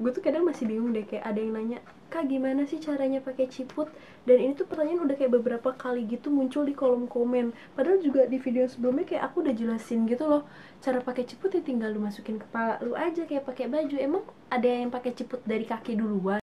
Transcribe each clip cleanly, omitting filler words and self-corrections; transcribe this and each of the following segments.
Gue tuh kadang masih bingung deh, kayak ada yang nanya, "Kak, gimana sih caranya pakai ciput?" Dan ini tuh pertanyaan udah kayak beberapa kali gitu muncul di kolom komen. Padahal juga di video sebelumnya kayak aku udah jelasin gitu loh, cara pakai ciput ya tinggal lu masukin kepala lu aja kayak pakai baju. Emang ada yang pakai ciput dari kaki duluan?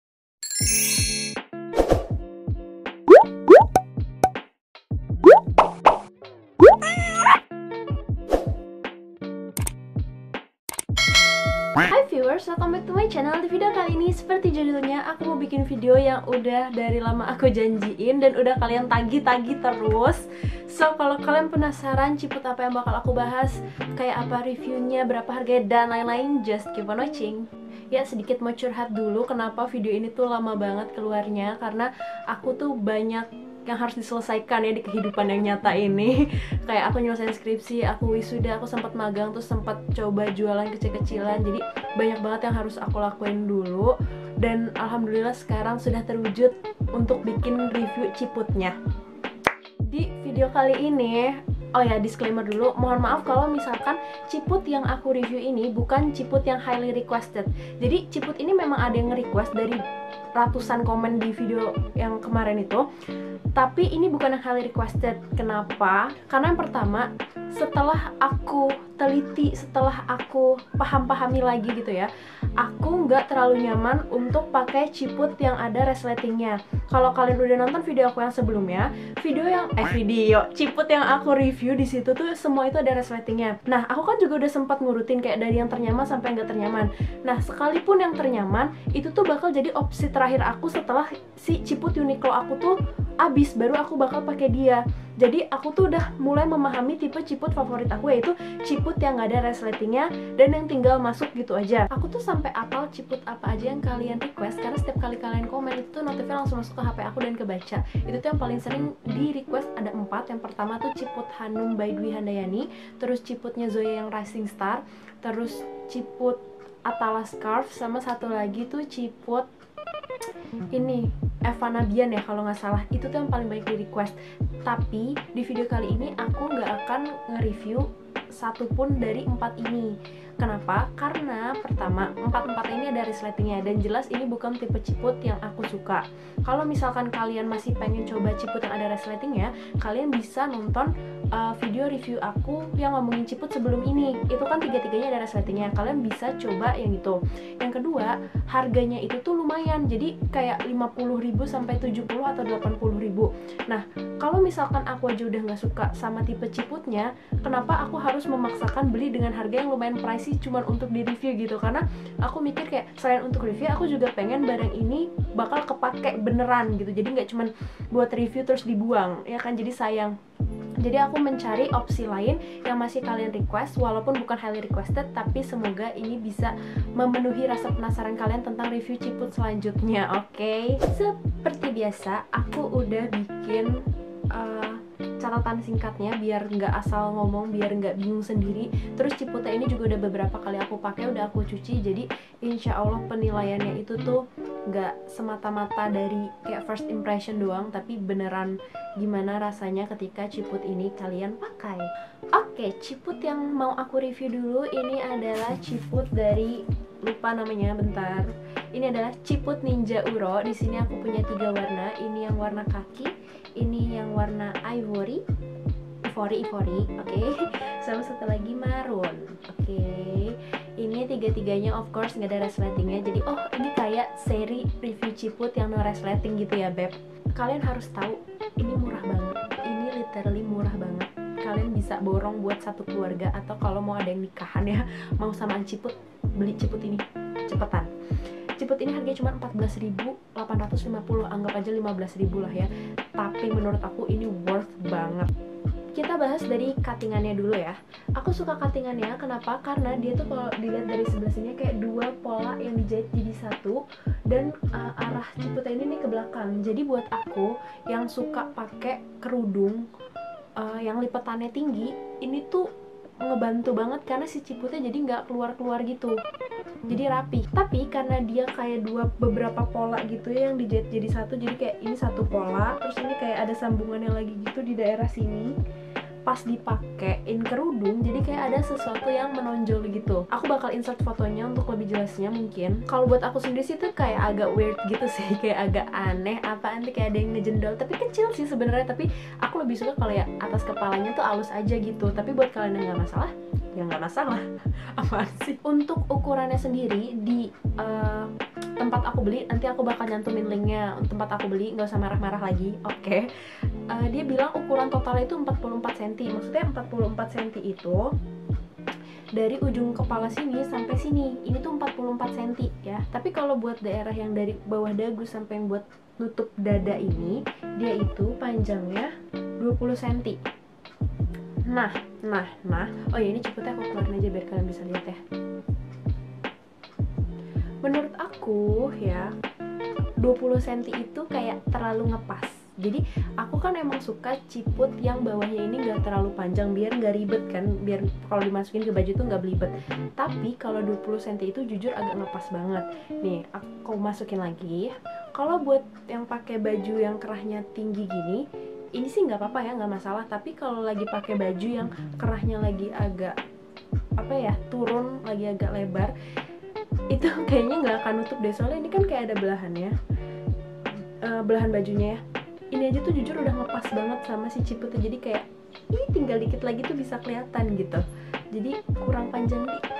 Hai viewers, welcome back to my channel. Di video kali ini seperti judulnya, aku mau bikin video yang udah dari lama aku janjiin dan udah kalian tagih-tagih terus. So, kalau kalian penasaran ciput apa yang bakal aku bahas, kayak apa reviewnya, berapa harganya, dan lain-lain, just keep on watching. Ya, sedikit mau curhat dulu kenapa video ini tuh lama banget keluarnya, karena aku tuh banyak yang harus diselesaikan ya di kehidupan yang nyata ini. Kayak aku nyelesain skripsi, aku wisuda, aku sempat magang, terus sempat coba jualan kecil-kecilan. Jadi banyak banget yang harus aku lakuin dulu. Dan alhamdulillah sekarang sudah terwujud untuk bikin review ciputnya. Di video kali ini, oh ya, disclaimer dulu, mohon maaf kalau misalkan ciput yang aku review ini bukan ciput yang highly requested. Jadi ciput ini memang ada yang nge-request dari ratusan komen di video yang kemarin itu, tapi ini bukan yang highly requested. Kenapa? Karena yang pertama, setelah aku teliti, setelah aku pahami lagi gitu ya, aku nggak terlalu nyaman untuk pakai ciput yang ada resletingnya. Kalau kalian udah nonton video aku yang sebelumnya, video ciput yang aku review di situ tuh semua itu ada resletingnya. Nah, aku kan juga udah sempat ngurutin kayak dari yang ternyaman sampai nggak ternyaman. Nah, sekalipun yang ternyaman itu tuh bakal jadi opsi terakhir aku setelah si ciput Uniqlo aku tuh abis, baru aku bakal pakai dia. Jadi aku tuh udah mulai memahami tipe ciput favorit aku, yaitu ciput yang gak ada resletingnya dan yang tinggal masuk gitu aja. Aku tuh sampai apal ciput apa aja yang kalian request, karena setiap kali kalian komen itu tuh notifnya langsung masuk ke HP aku dan kebaca. Itu tuh yang paling sering di request ada 4. Yang pertama tuh ciput Hanum by Dwi Handayani, terus ciputnya Zoya yang Rising Star, terus ciput Atala Scarf, sama satu lagi tuh ciput ini Eva Nabian ya kalau nggak salah. Itu tuh yang paling banyak di request. Tapi di video kali ini aku nggak akan nge-review satupun dari 4 ini. Kenapa? Karena pertama, 4 ini ada resletingnya dan jelas ini bukan tipe ciput yang aku suka. Kalau misalkan kalian masih pengen coba ciput yang ada resletingnya, kalian bisa nonton video review aku yang ngomongin ciput sebelum ini. Itu kan 3-tiganya ada resletingnya. Kalian bisa coba yang itu. Yang kedua, harganya itu tuh lumayan. Jadi kayak 50.000 sampai 70 atau 80.000. Nah, kalau misalkan aku aja udah nggak suka sama tipe ciputnya, kenapa aku harus memaksakan beli dengan harga yang lumayan pricey cuman untuk di review gitu? Karena aku mikir kayak selain untuk review, aku juga pengen barang ini bakal kepake beneran gitu. Jadi nggak cuman buat review terus dibuang, ya kan, jadi sayang. Jadi aku mencari opsi lain yang masih kalian request, walaupun bukan highly requested, tapi semoga ini bisa memenuhi rasa penasaran kalian tentang review ciput selanjutnya. Oke? Seperti biasa, aku udah bikin catatan singkatnya biar nggak asal ngomong, biar nggak bingung sendiri. Terus ciputnya ini juga udah beberapa kali aku pakai, udah aku cuci, jadi insya Allah penilaiannya itu tuh nggak semata-mata dari kayak first impression doang, tapi beneran gimana rasanya ketika ciput ini kalian pakai. Oke, ciput yang mau aku review dulu ini adalah ciput dari, lupa namanya, bentar. Ini adalah ciput Ninja Uro. Di sini aku punya 3 warna. Ini yang warna kaki, ini yang warna ivory, oke, sama satu lagi maroon. Oke, ini 3-tiganya of course nggak ada resletingnya. Jadi ini kayak seri review ciput yang no resleting gitu ya beb. Kalian harus tahu ini murah banget. Ini literally murah banget. Kalian bisa borong buat satu keluarga, atau kalau mau ada yang nikahan ya, mau samaan ciput, beli ciput ini cepetan. Ciput ini harganya cuma 14.850, anggap aja 15.000 lah ya. Tapi menurut aku ini worth banget. Kita bahas dari cuttingannya dulu ya. Aku suka cuttingannya, kenapa? Karena dia tuh kalau dilihat dari sebelah sini kayak 2 pola yang dijahit jadi satu, dan arah ciputnya ini nih ke belakang. Jadi buat aku yang suka pakai kerudung yang lipatannya tinggi, ini tuh ngebantu banget karena si ciputnya jadi nggak keluar-keluar gitu, jadi rapi. Tapi karena dia kayak beberapa pola gitu ya yang dijahit jadi satu, jadi kayak ini satu pola, terus ini kayak ada sambungannya lagi gitu di daerah sini. pas dipakein kerudung jadi kayak ada sesuatu yang menonjol gitu. Aku bakal insert fotonya untuk lebih jelasnya mungkin. Kalau buat aku sendiri sih tuh kayak agak weird gitu sih, kayak agak aneh, apaan tuh kayak ada yang ngejendol, tapi kecil sih sebenarnya. Tapi aku lebih suka kalau ya atas kepalanya tuh halus aja gitu. Tapi buat kalian yang nggak masalah, ya nggak masalah. Apaan sih? Untuk ukurannya sendiri di tempat aku beli, nanti aku bakal nyantumin linknya. Untuk tempat aku beli, nggak usah marah-marah lagi, oke? Dia bilang ukuran totalnya itu 44 cm. Maksudnya 44 cm itu dari ujung kepala sini sampai sini, ini tuh 44 cm ya. Tapi kalau buat daerah yang dari bawah dagu sampai yang buat nutup dada ini, dia itu panjangnya 20 cm. Nah, oh ya, ini ciputnya aku keluarin aja biar kalian bisa lihat ya. Menurut aku ya, 20 cm itu kayak terlalu ngepas. Jadi aku kan emang suka ciput yang bawahnya ini gak terlalu panjang biar gak ribet kan, biar kalau dimasukin ke baju tuh gak belibet. Tapi kalau 20 cm itu jujur agak ngepas banget. Nih, aku masukin lagi. Kalau buat yang pakai baju yang kerahnya tinggi gini, ini sih nggak apa-apa ya, nggak masalah. Tapi kalau lagi pakai baju yang kerahnya lagi agak turun, lagi agak lebar, itu kayaknya nggak akan nutup deh. Soalnya ini kan kayak ada belahannya, belahan bajunya ya. Ini aja tuh jujur udah ngepas banget sama si ciputnya. Jadi kayak ini tinggal dikit lagi tuh bisa kelihatan gitu. Jadi kurang panjang dikit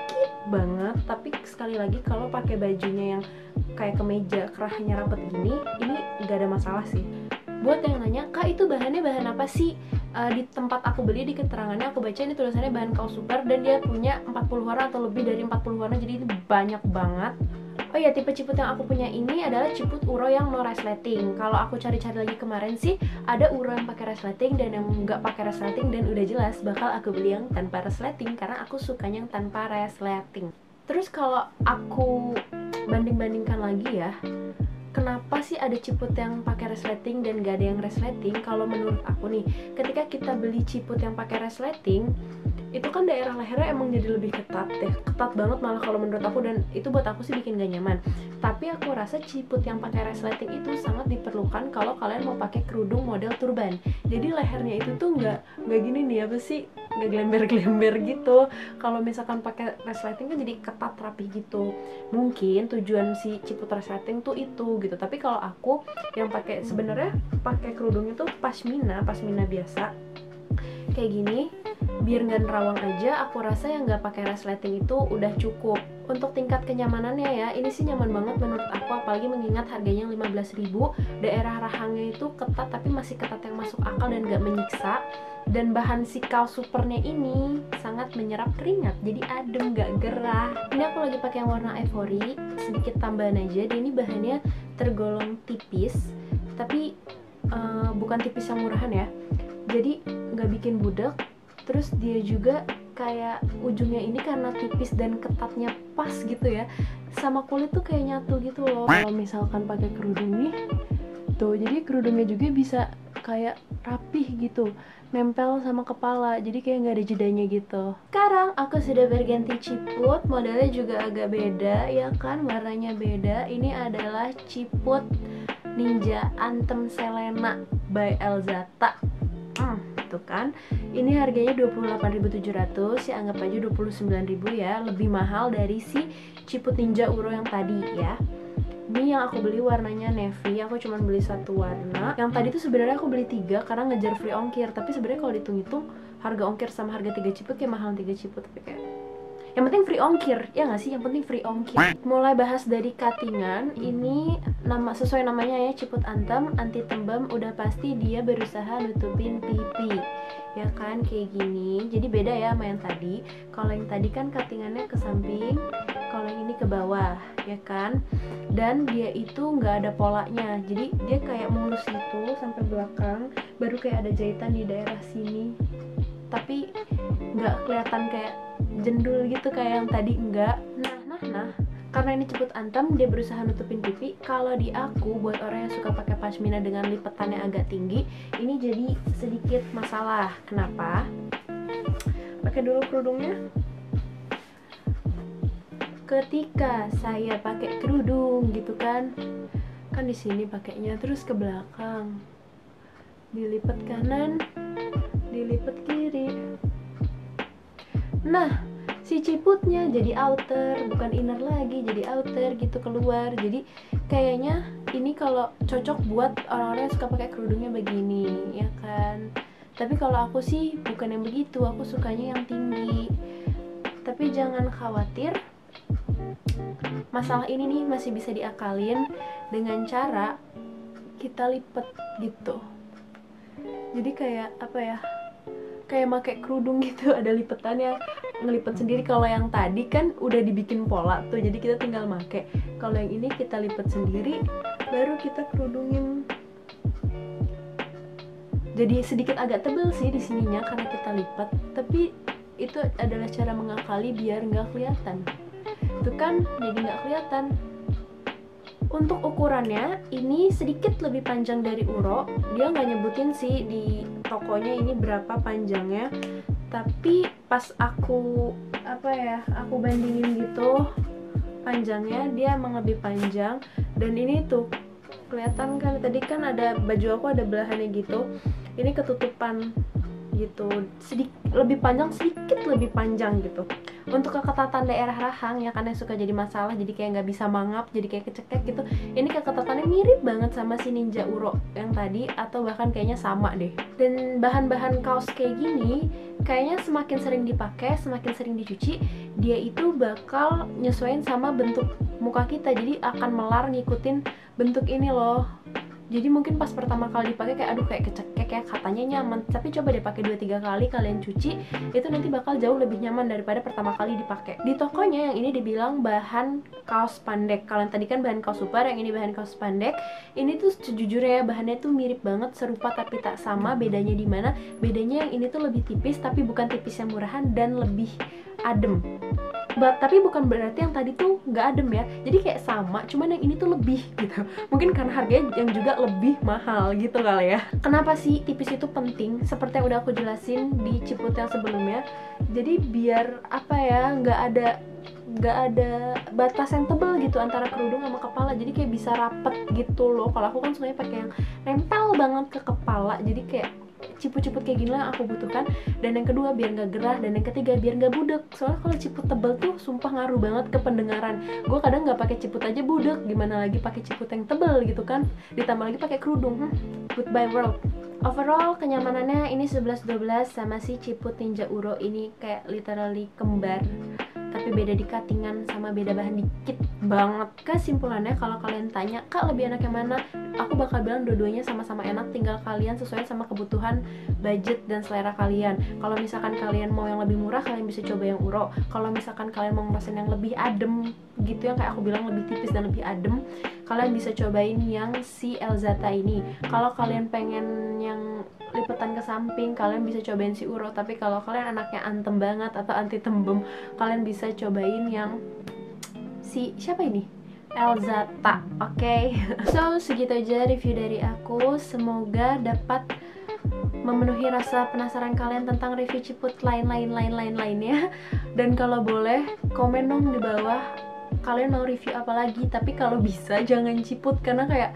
banget. Tapi sekali lagi kalau pakai bajunya yang kayak kemeja kerahnya rapet gini, ini nggak ada masalah sih. Buat yang nanya, Kak itu bahannya bahan apa sih? Di tempat aku beli, di keterangannya aku baca ini tulisannya bahan kaos super, dan dia punya 40 warna atau lebih dari 40 warna, jadi ini banyak banget. Oh ya, tipe ciput yang aku punya ini adalah ciput uro yang no resleting. Kalau aku cari-cari lagi kemarin sih, ada uro yang pakai resleting dan yang nggak pakai resleting, dan udah jelas bakal aku beli yang tanpa resleting karena aku sukanya yang tanpa resleting. Terus kalau aku banding-bandingkan lagi ya, kenapa sih ada ciput yang pakai resleting dan gak ada yang resleting? Kalau menurut aku nih, ketika kita beli ciput yang pakai resleting, itu kan daerah lehernya emang jadi lebih ketat deh, ketat banget malah kalau menurut aku, dan itu buat aku sih bikin gak nyaman. Tapi aku rasa ciput yang pakai resleting itu sangat diperlukan kalau kalian mau pakai kerudung model turban. Jadi lehernya itu tuh nggak gini nih, apa sih, nggak gelember-gelember gitu. Kalau misalkan pakai resleting kan jadi ketat rapi gitu. Mungkin tujuan si ciput resleting tuh itu gitu. Tapi kalau aku yang pakai, sebenarnya pakai kerudungnya tuh pasmina biasa kayak gini, biar nggak nerawang aja. Aku rasa yang nggak pakai resleting itu udah cukup. Untuk tingkat kenyamanannya ya, ini sih nyaman banget menurut aku, apalagi mengingat harganya 15.000. Daerah rahangnya itu ketat tapi masih ketat yang masuk akal dan nggak menyiksa. Dan bahan si kaos supernya ini sangat menyerap keringat, jadi adem, nggak gerah. Ini aku lagi pakai yang warna ivory, sedikit tambahan aja. Dia ini bahannya tergolong tipis, tapi bukan tipis yang murahan ya. Jadi nggak bikin budak. Terus dia juga kayak ujungnya ini karena tipis dan ketatnya pas gitu ya, sama kulit tuh kayak nyatu gitu loh. Kalau misalkan pakai kerudung nih tuh, jadi kerudungnya juga bisa kayak rapih gitu, nempel sama kepala, jadi kayak nggak ada jedanya gitu. Sekarang aku sudah berganti ciput, modelnya juga agak beda ya kan, warnanya beda. Ini adalah ciput Ninja Anthem Selena by Elzata. Gitu kan. Ini harganya 28.700, ya anggap aja 29.000 ya, lebih mahal dari si ciput Ninja Uro yang tadi ya. Ini yang aku beli warnanya navy, aku cuma beli satu warna. Yang tadi tuh sebenarnya aku beli 3 karena ngejar free ongkir, tapi sebenarnya kalau dihitung-hitung harga ongkir sama harga 3 ciput kayak mahal 3 ciput, tapi kayak yang penting free ongkir, ya nggak sih? Yang penting free ongkir. Mulai bahas dari cuttingan, ini sesuai namanya ya, ciput Anthem, anti tembem, udah pasti dia berusaha nutupin pipi, ya kan, kayak gini. Jadi beda ya sama yang tadi. Kalau yang tadi kan cuttingannya ke samping, kalau yang ini ke bawah, ya kan. Dan dia itu nggak ada polanya, jadi dia kayak mulus gitu sampai belakang, baru kayak ada jahitan di daerah sini. Tapi nggak kelihatan kayak jendul gitu kayak yang tadi, enggak. Nah, karena ini ciput Anthem, dia berusaha nutupin pipi. Kalau di aku, buat orang yang suka pakai pashmina dengan lipetannya agak tinggi, ini jadi sedikit masalah. Kenapa? Pakai dulu kerudungnya. Ketika saya pakai kerudung gitu kan di sini pakainya terus ke belakang, dilipat kanan, dilipat kiri. Nah, si ciputnya jadi outer, bukan inner lagi, jadi outer gitu keluar. Jadi kayaknya ini kalau cocok buat orang-orang yang suka pakai kerudungnya begini, ya kan. Tapi kalau aku sih bukan yang begitu, aku sukanya yang tinggi. Tapi jangan khawatir, masalah ini nih masih bisa diakalin dengan cara kita lipat gitu. Jadi kayak apa ya, kayak pakai kerudung gitu, ada lipetannya, ngelipat sendiri. Kalau yang tadi kan udah dibikin pola tuh, jadi kita tinggal make. Kalau yang ini kita lipat sendiri, baru kita kerudungin. Jadi sedikit agak tebal sih di sininya karena kita lipat, tapi itu adalah cara mengakali biar nggak kelihatan. Itu kan jadi nggak kelihatan. Untuk ukurannya ini sedikit lebih panjang dari Uro. Dia nggak nyebutin sih di tokonya ini berapa panjangnya, tapi pas aku aku bandingin gitu panjangnya, dia emang lebih panjang. Dan ini tuh kelihatan kan, tadi kan ada baju aku ada belahannya gitu, ini ketutupan gitu, sedikit lebih panjang, sedikit lebih panjang gitu. Untuk keketatan daerah rahang ya kan yang suka jadi masalah, jadi kayak nggak bisa mangap, jadi kayak kecekek gitu. Ini keketatannya mirip banget sama si Ninja Uro yang tadi, atau bahkan kayaknya sama deh. Dan bahan-bahan kaos kayak gini kayaknya semakin sering dipakai, semakin sering dicuci, dia itu bakal nyesuaiin sama bentuk muka kita, jadi akan melar ngikutin bentuk ini loh. Jadi mungkin pas pertama kali dipakai kayak aduh kayak kecekek ya, katanya nyaman, tapi coba deh pakai 2-3 kali kalian cuci, itu nanti bakal jauh lebih nyaman daripada pertama kali dipakai. Di tokonya yang ini dibilang bahan kaos pandek. Kalian tadi kan bahan kaos super, yang ini bahan kaos pandek. Ini tuh sejujurnya bahannya tuh mirip banget, serupa tapi tak sama. Bedanya di mana? Bedanya yang ini tuh lebih tipis, tapi bukan tipis yang murahan, dan lebih adem. Tapi bukan berarti yang tadi tuh nggak adem ya, jadi kayak sama, cuman yang ini tuh lebih gitu. Mungkin karena harganya yang juga lebih mahal gitu kali ya. Kenapa sih tipis itu penting? Seperti yang udah aku jelasin di ciput yang sebelumnya. Jadi biar apa ya, nggak ada batas yang tebal gitu antara kerudung sama kepala, jadi kayak bisa rapet gitu loh. Kalau aku kan sukanya pakai yang nempel banget ke kepala, jadi kayak ciput-ciput kayak gini lah aku butuhkan. Dan yang kedua biar nggak gerah, dan yang ketiga biar nggak budek. Soalnya kalau ciput tebal tuh sumpah ngaruh banget ke pendengaran. Gue kadang nggak pakai ciput aja budek, gimana lagi pakai ciput yang tebal gitu kan, ditambah lagi pakai kerudung. Goodbye world. Overall kenyamanan ini 11-12 sama si ciput Ninja Uro ini kayak literally kembar, tapi beda di cuttingan sama beda bahan dikit banget. Kesimpulannya kalau kalian tanya kak lebih enak yang mana, aku bakal bilang dua-duanya sama-sama enak, tinggal kalian sesuai sama kebutuhan, budget, dan selera kalian. Kalau misalkan kalian mau yang lebih murah, kalian bisa coba yang Uro. Kalau misalkan kalian mau ngerasain yang lebih adem gitu, yang kayak aku bilang lebih tipis dan lebih adem, kalian bisa cobain yang si Elzata ini. Kalau kalian pengen yang lipatan ke samping, kalian bisa cobain si Uro. Tapi kalau kalian anaknya antem banget atau anti tembem, kalian bisa cobain yang si siapa ini? Elzata. Oke. So segitu aja review dari aku. Semoga dapat memenuhi rasa penasaran kalian tentang review ciput lainnya. Dan kalau boleh komen dong di bawah kalian mau review apa lagi. Tapi kalau bisa jangan ciput, karena kayak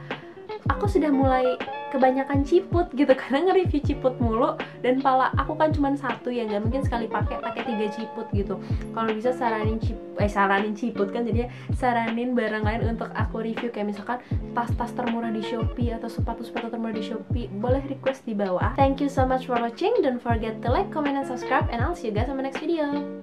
aku sudah mulai kebanyakan ciput gitu, karena nge-review ciput mulu, dan pala aku kan cuma satu ya, nggak mungkin sekali pakai 3 ciput gitu. Kalau bisa saranin ciput kan, jadinya saranin barang lain untuk aku review, kayak misalkan tas-tas termurah di Shopee atau sepatu-sepatu termurah di Shopee, boleh request di bawah. Thank you so much for watching, don't forget to like, comment, and subscribe, and I'll see you guys on my next video.